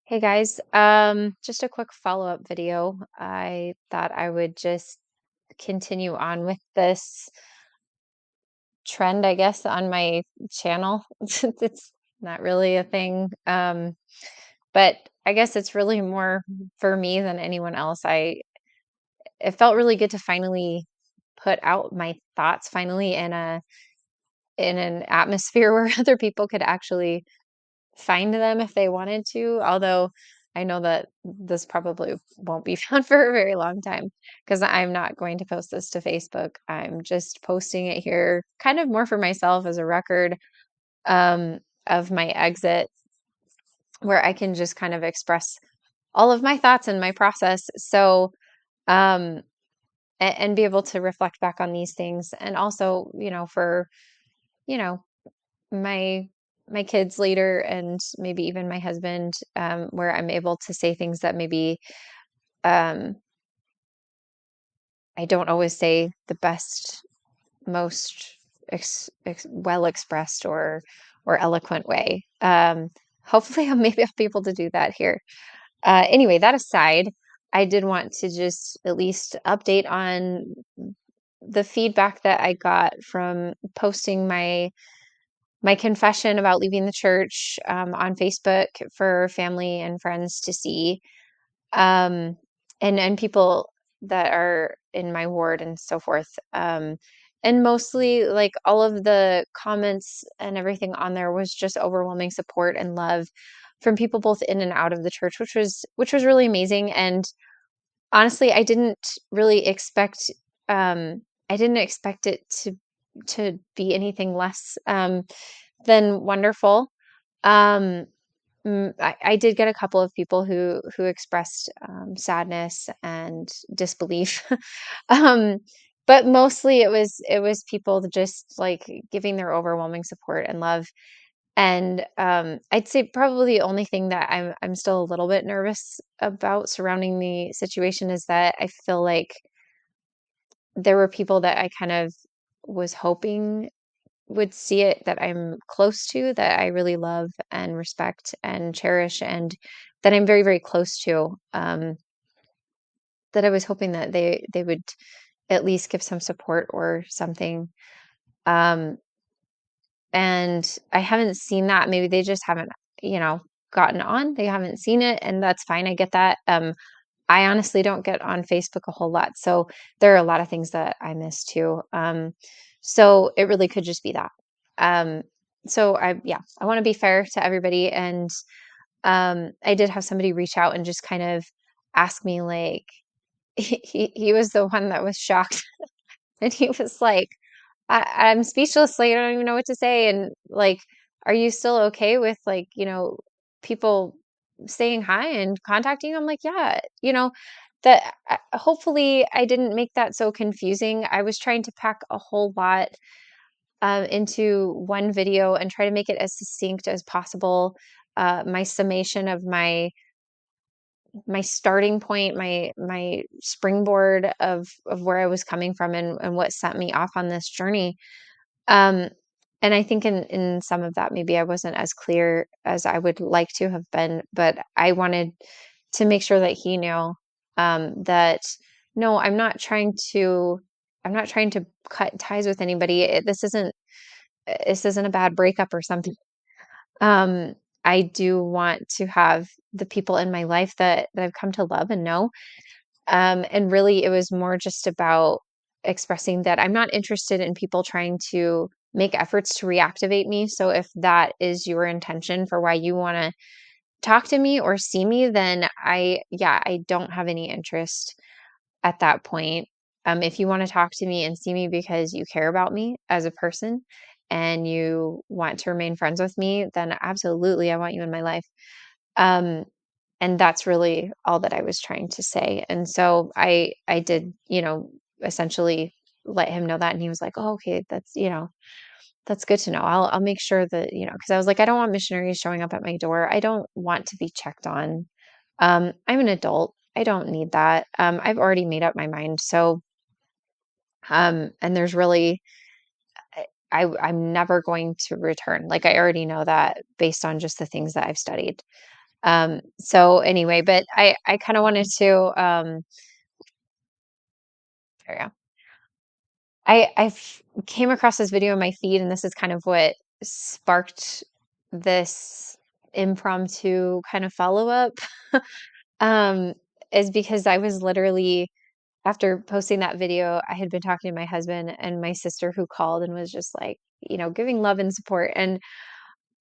Hey guys, just a quick follow-up video. I thought I would just continue on with this trend, I guess, on my channel. It's not really a thing. But I guess it's really more for me than anyone else. It felt really good to finally put out my thoughts finally in an atmosphere where other people could actually find them if they wanted to, although I know that this probably won't be found for a very long time because I'm not going to post this to Facebook. I'm just posting it here kind of more for myself as a record um, of my exit where I can just kind of express all of my thoughts and my process. So, um, and be able to reflect back on these things. And also, for, you know, my my kids later and maybe even my husband, where I'm able to say things that maybe um, I don't always say the best, most well expressed or eloquent way. Hopefully, maybe I'll be able to do that here. Anyway, that aside, I did want to just at least update on the feedback that I got from posting my confession about leaving the church on Facebook for family and friends to see, um, and people that are in my ward and so forth. And mostly, like all of the comments and everything on there was just overwhelming support and love from people both in and out of the church, which was really amazing. And honestly, really expect um, I didn't expect it to be anything less than wonderful. Um, I did get a couple of people who expressed sadness and disbelief, um, but mostly it was people just like giving their overwhelming support and love. And I'd say probably the only thing that I'm still a little bit nervous about surrounding the situation is that I feel like there were people that I kind of was hoping would see it that I'm close to, that I really love and respect and cherish, and that I'm very, very close to. That I was hoping that they would at least give some support or something. Um, and I haven't seen that. Maybe they just haven't, you know, gotten on. They haven't seen it, and that's fine. I get that. I honestly don't get on Facebook a whole lot, so there are a lot of things that I miss too. So it really could just be that. Um, so yeah, I want to be fair to everybody, and I did have somebody reach out and just kind of ask me, like, he was the one that was shocked, and he was like, I'm speechless, like, I don't even know what to say, and, like, "Are you still okay with, like, people saying hi and contacting you?" I'm like, "Yeah," that hopefully I didn't make that so confusing. I was trying to pack a whole lot, into one video and try to make it as succinct as possible. My summation of my starting point, my springboard of where I was coming from and what set me off on this journey. Um, and I think in some of that, maybe I wasn't as clear as I would like to have been, but I wanted to make sure that he knew that no, I'm not trying to cut ties with anybody. This isn't a bad breakup or something. Um, I do want to have the people in my life that I've come to love and know. And really, it was more just about expressing that I'm not interested in people trying to make efforts to reactivate me. So if that is your intention for why you want to talk to me or see me, then yeah, I don't have any interest at that point. If you want to talk to me and see me because you care about me as a person and you want to remain friends with me, then absolutely, I want you in my life. Um, and that's really all that I was trying to say. And so I did, essentially let him know that, and he was like, "Oh, okay, that's good to know. I'll make sure that, because I was like, I don't want missionaries showing up at my door. I don't want to be checked on. I'm an adult. I don't need that. I've already made up my mind. So, and there's really, I'm never going to return. Like I already know that based on just the things that I've studied. So anyway, but I kind of wanted to, there we go. Came across this video in my feed, and this is kind of what sparked this impromptu kind of follow up. um, is because I was literally, after posting that video, I had been talking to my husband and my sister, who called and was just like, giving love and support. And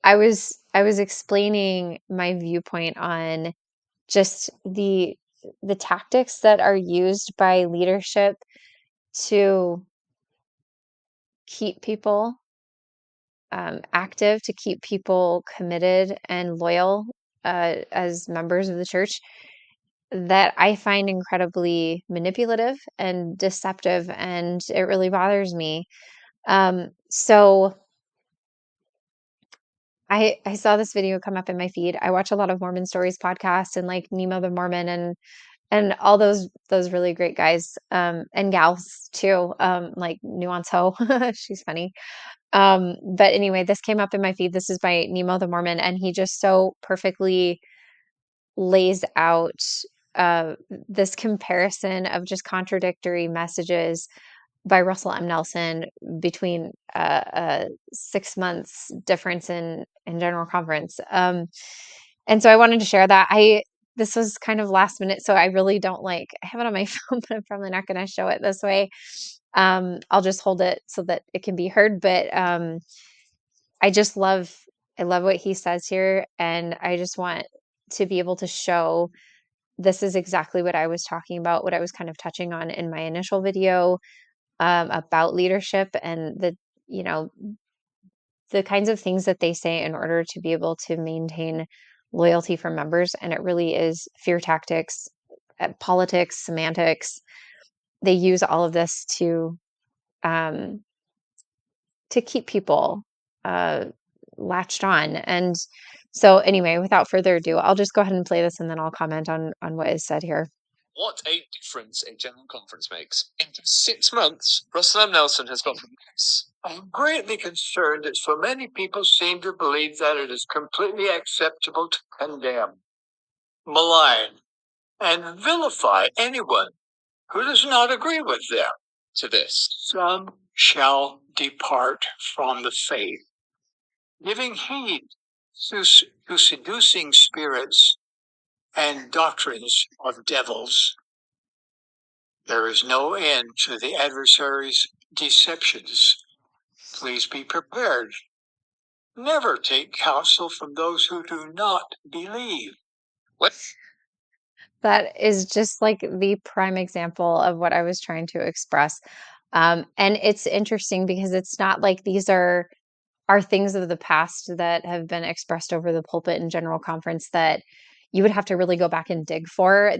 I was explaining my viewpoint on just the tactics that are used by leadership to keep people active, to keep people committed and loyal as members of the church, that I find incredibly manipulative and deceptive, and it really bothers me. So I saw this video come up in my feed. I watch a lot of Mormon Stories podcasts and like Nemo the Mormon and all those really great guys and gals too. Like Nuance Ho, she's funny. But anyway, this came up in my feed. This is by Nemo the Mormon, and he just so perfectly lays out this comparison of just contradictory messages by Russell M. Nelson between a 6 months difference in general conference. And so I wanted to share that. This was kind of last minute, so I really don't like. I have it on my phone, but I'm probably not going to show it this way. I'll just hold it so that it can be heard. But I just love, I love what he says here, and I just want to be able to show this is exactly what I was talking about, what I was kind of touching on in my initial video about leadership and you know, the kinds of things that they say in order to be able to maintain loyalty from members. And it really is fear tactics, politics, semantics. They use all of this um, to keep people uh, latched on. And so, anyway, without further ado, I'll just go ahead and play this, and then I'll comment on what is said here. What a difference a general conference makes. In just 6 months, Russell M. Nelson has gone from this. I'm greatly concerned that so many people seem to believe that it is completely acceptable to condemn, malign, and vilify anyone who does not agree with them. To this, some shall depart from the faith, giving heed to seducing spirits and doctrines of devils. There is no end to the adversary's deceptions. Please be prepared. Never take counsel from those who do not believe. What? That is just like the prime example of what I was trying to express. And it's interesting because it's not like these are things of the past that have been expressed over the pulpit in general conference that you would have to really go back and dig for.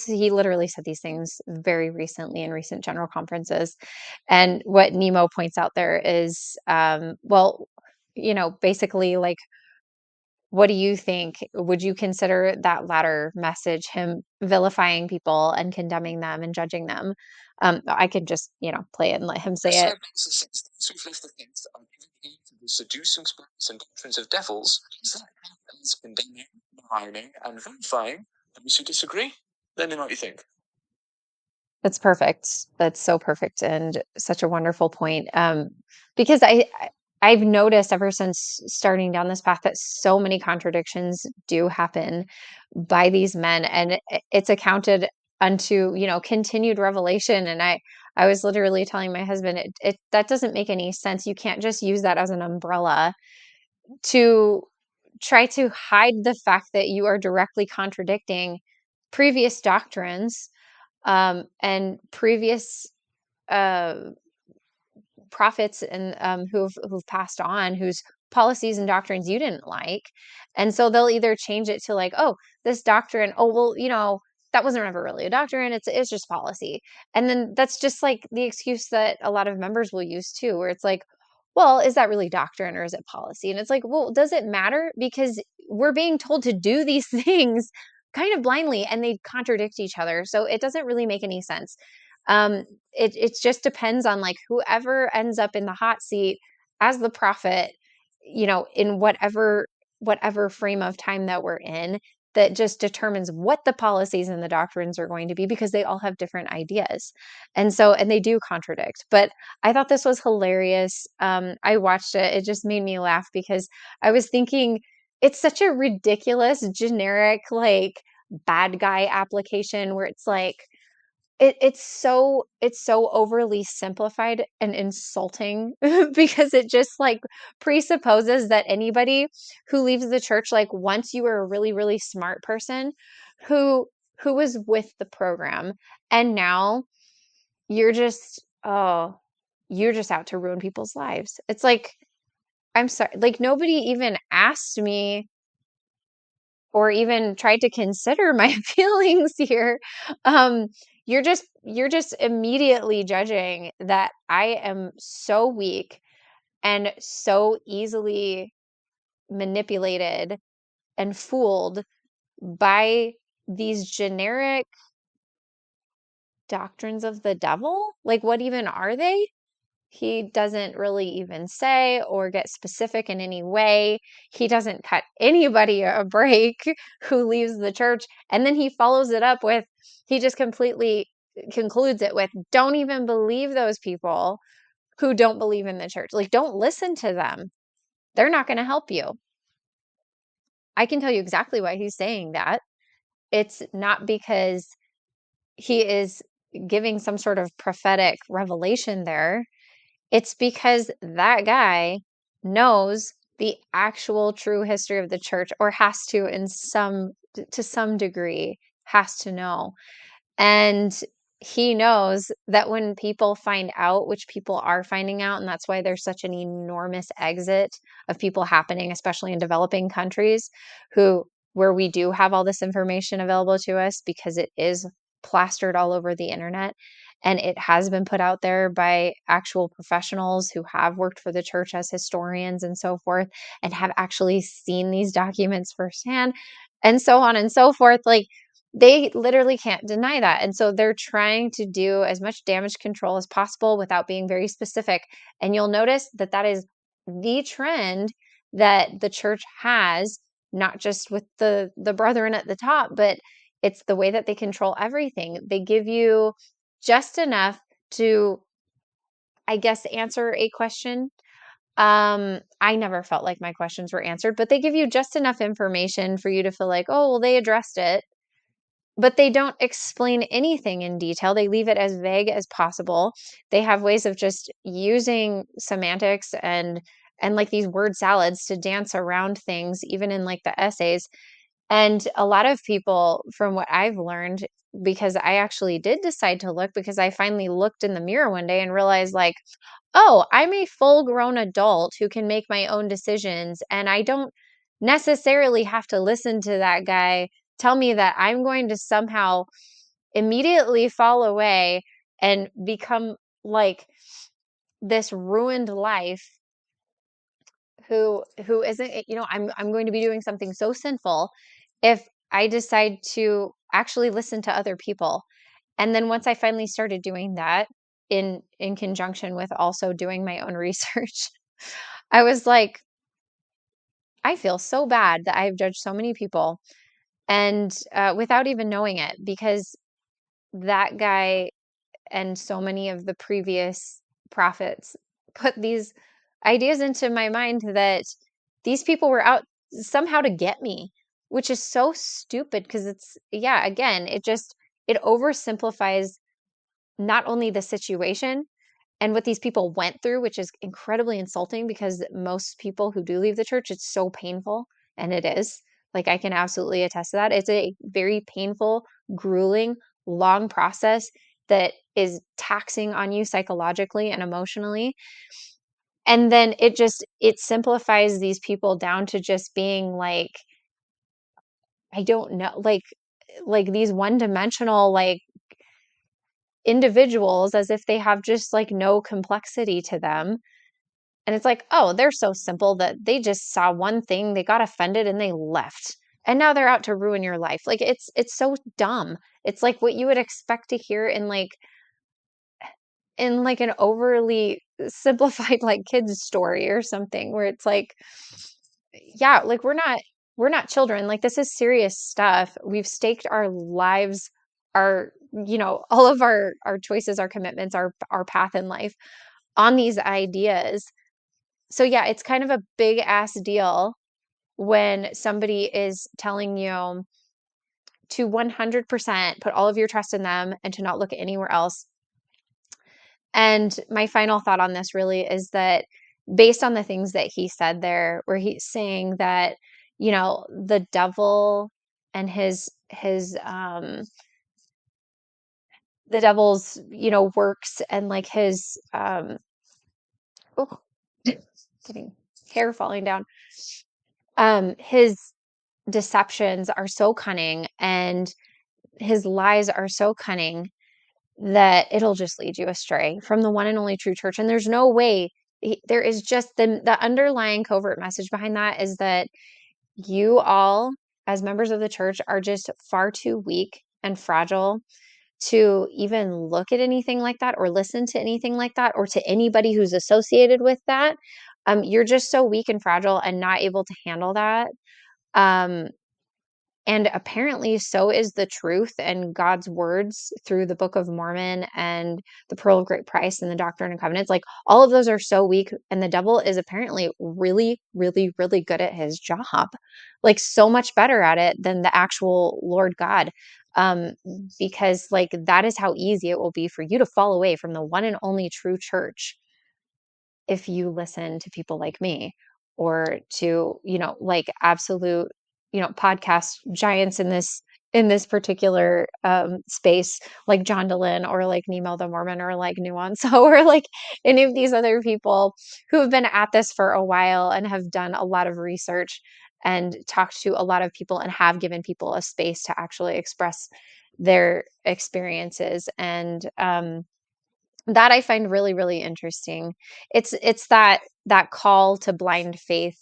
He literally said these things very recently in recent general conferences. And what Nemo points out there is, well, basically like, what do you think? Would you consider that latter message him vilifying people and condemning them and judging them? I could just, play it and let him say it. The seducing spirits and doctrines of devils, is condemning, maligning, and vilifying those who disagree. Let me know what you think. That's perfect. That's so perfect and such a wonderful point. Because I've noticed ever since starting down this path that so many contradictions do happen by these men, and it's accounted unto, continued revelation. And I was literally telling my husband, it that doesn't make any sense. You can't just use that as an umbrella to try to hide the fact that you are directly contradicting previous doctrines and previous uh, prophets and who've passed on, whose policies and doctrines you didn't like, and so they'll either change it to like, oh, this doctrine, oh well, that wasn't ever really a doctrine. It's just policy, and then that's just like the excuse that a lot of members will use too, where it's like, well, is that really doctrine or is it policy? And it's like, well, does it matter? Because we're being told to do these things kind of blindly, and they contradict each other, so it doesn't really make any sense. um it just depends on like whoever ends up in the hot seat as the prophet, in whatever whatever frame of time that we're in that just determines what the policies and the doctrines are going to be because they all have different ideas. And they do contradict. But I thought this was hilarious. I watched it. It just made me laugh because I was thinking it's such a ridiculous, generic, like bad guy application where it's like, it's so overly simplified and insulting because it just like presupposes that anybody who leaves the church, like once you were a really, really smart person who who was with the program, and now you're just, oh, you're just out to ruin people's lives. It's like, I'm sorry, like nobody even asked me or even tried to consider my feelings here. Um, you're just immediately judging that I am so weak and so easily manipulated and fooled by these generic doctrines of the devil. Like, what even are they? He doesn't really even say or get specific in any way. He doesn't cut anybody a break who leaves the church. And then he follows it up with, he just completely concludes it with, don't even believe those people who don't believe in the church. Like, don't listen to them. They're not going to help you. I can tell you exactly why he's saying that. It's not because he is giving some sort of prophetic revelation there. It's because that guy knows the actual true history of the church, or has to in to some degree, has to know. And he knows that when people find out, which people are finding out, and that's why there's such an enormous exit of people happening, especially in developing countries who where we do have all this information available to us because it is plastered all over the internet and it has been put out there by actual professionals who have worked for the church as historians and so forth and have actually seen these documents firsthand and so on and so forth. Like, they literally can't deny that. And so they're trying to do as much damage control as possible without being very specific. And you'll notice that that is the trend that the church has, not just with the brethren at the top, but it's the way that they control everything. They give you just enough to, I guess, answer a question. I never felt like my questions were answered, but they give you just enough information for you to feel like, oh, well, they addressed it, but they don't explain anything in detail. They leave it as vague as possible. They have ways of just using semantics and like these word salads to dance around things, even in like the essays. And a lot of people, from what I've learned, because I actually did decide to look, because I finally looked in the mirror one day and realized, like, oh, I'm a full grown adult who can make my own decisions. And I don't necessarily have to listen to that guy tell me that I'm going to somehow immediately fall away and become like this ruined life who isn't, I'm going to be doing something so sinful if I decide to actually listen to other people. And then once I finally started doing that in conjunction with also doing my own research, I was like, I feel so bad that I've judged so many people and without even knowing it, because that guy and so many of the previous prophets put these ideas into my mind that these people were out somehow to get me, which is so stupid because it's, yeah, again, it oversimplifies not only the situation and what these people went through, which is incredibly insulting because most people who do leave the church, it's so painful. And it is. Like, I can absolutely attest to that. It's a very painful, grueling, long process that is taxing on you psychologically and emotionally. And then it simplifies these people down to just being like, I don't know, like these one-dimensional, like, individuals, as if they have just like no complexity to them. And it's like, oh, they're so simple that they just saw one thing, they got offended and they left. And now they're out to ruin your life. Like, it's so dumb. It's like what you would expect to hear in like an overly simplified like kids story or something where it's like, yeah, like we're not children. Like this is serious stuff. We've staked our lives, our, all of our choices, our commitments, our path in life on these ideas. So yeah, it's kind of a big ass deal when somebody is telling you to 100% put all of your trust in them and to not look anywhere else. And my final thought on this really is that based on the things that he said there, where he's saying that, the devil and the devil's, works and like his, oh, getting hair falling down, his deceptions are so cunning and his lies are so cunning that it'll just lead you astray from the one and only true church. And there's no way there is just the underlying covert message behind that is that you all, as members of the church, are just far too weak and fragile to even look at anything like that or listen to anything like that or to anybody who's associated with that. You're just so weak and fragile and not able to handle that. Um, and apparently, so is the truth and God's words through the Book of Mormon and the Pearl of Great Price and the Doctrine and Covenants. Like, all of those are so weak. And the devil is apparently really, really, really good at his job. Like, so much better at it than the actual Lord God. Um, because, like, that is how easy it will be for you to fall away from the one and only true church if you listen to people like me or to, like absolute, podcast giants in this particular space, like John Dehlin or like Nemo the Mormon or like Nuance or like any of these other people who have been at this for a while and have done a lot of research and talked to a lot of people and have given people a space to actually express their experiences. And that I find really, really interesting. It's that call to blind faith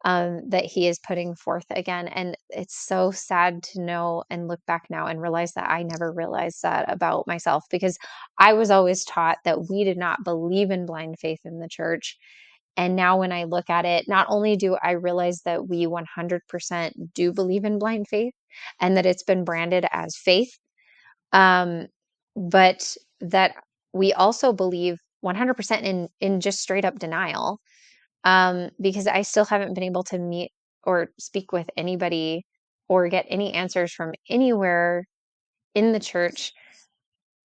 that he is putting forth again, and it's so sad to know and look back now and realize that I never realized that about myself because I was always taught that we did not believe in blind faith in the church. And now when I look at it, not only do I realize that we 100% do believe in blind faith and that it's been branded as faith, um, but that we also believe 100% in just straight up denial. Because I still haven't been able to meet or speak with anybody or get any answers from anywhere in the church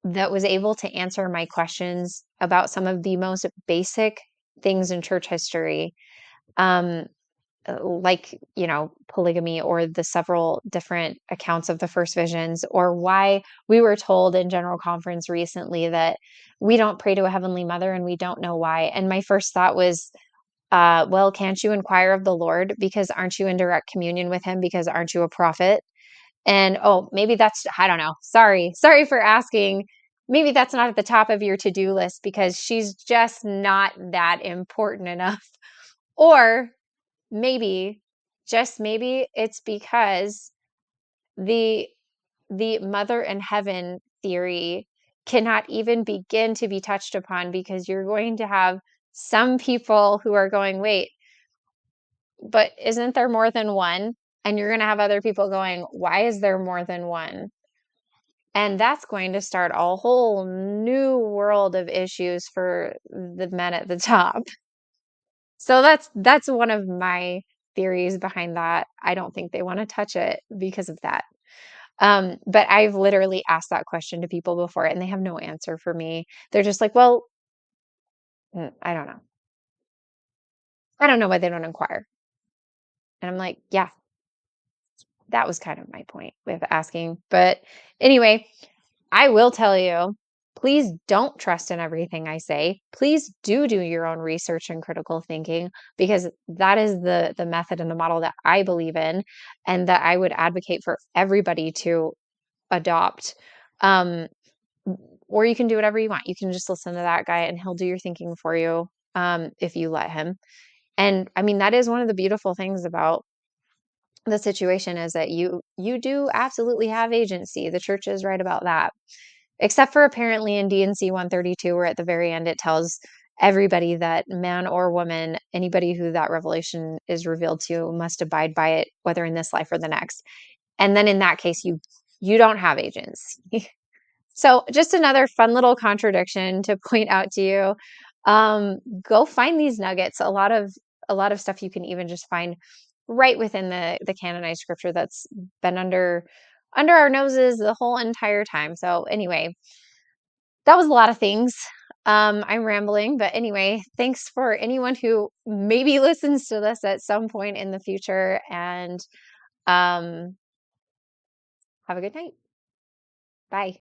that was able to answer my questions about some of the most basic things in church history. Um, like, polygamy or the several different accounts of the first visions, or why we were told in General Conference recently that we don't pray to a heavenly mother and we don't know why. And my first thought was, well, can't you inquire of the Lord? Because aren't you in direct communion with him? Because aren't you a prophet? And oh, maybe that's, I don't know. Sorry for asking. Maybe that's not at the top of your to-do list because she's just not that important enough. Or maybe, just maybe it's because the the mother in heaven theory cannot even begin to be touched upon because you're going to have some people who are going, wait, but isn't there more than one? And you're going to have other people going, why is there more than one? And that's going to start a whole new world of issues for the men at the top. So that's one of my theories behind that. I don't think they want to touch it because of that. But I've literally asked that question to people before and they have no answer for me. They're just like, well, I don't know. I don't know why they don't inquire. And I'm like, yeah, that was kind of my point with asking. But anyway, I will tell you, please don't trust in everything I say. Please do your own research and critical thinking because that is the method and the model that I believe in and that I would advocate for everybody to adopt. Um, or you can do whatever you want. You can just listen to that guy and he'll do your thinking for you if you let him. And I mean, that is one of the beautiful things about the situation is that you do absolutely have agency. The church is right about that. Except for apparently in D&C 132 where at the very end it tells everybody, that man or woman, anybody who that revelation is revealed to must abide by it, whether in this life or the next. And then in that case, you don't have agents. So just another fun little contradiction to point out to you. Go find these nuggets. A lot of stuff you can even just find right within the canonized scripture that's been under our noses the whole entire time. So anyway, that was a lot of things. I'm rambling, but anyway, thanks for anyone who maybe listens to this at some point in the future, and um, have a good night. Bye.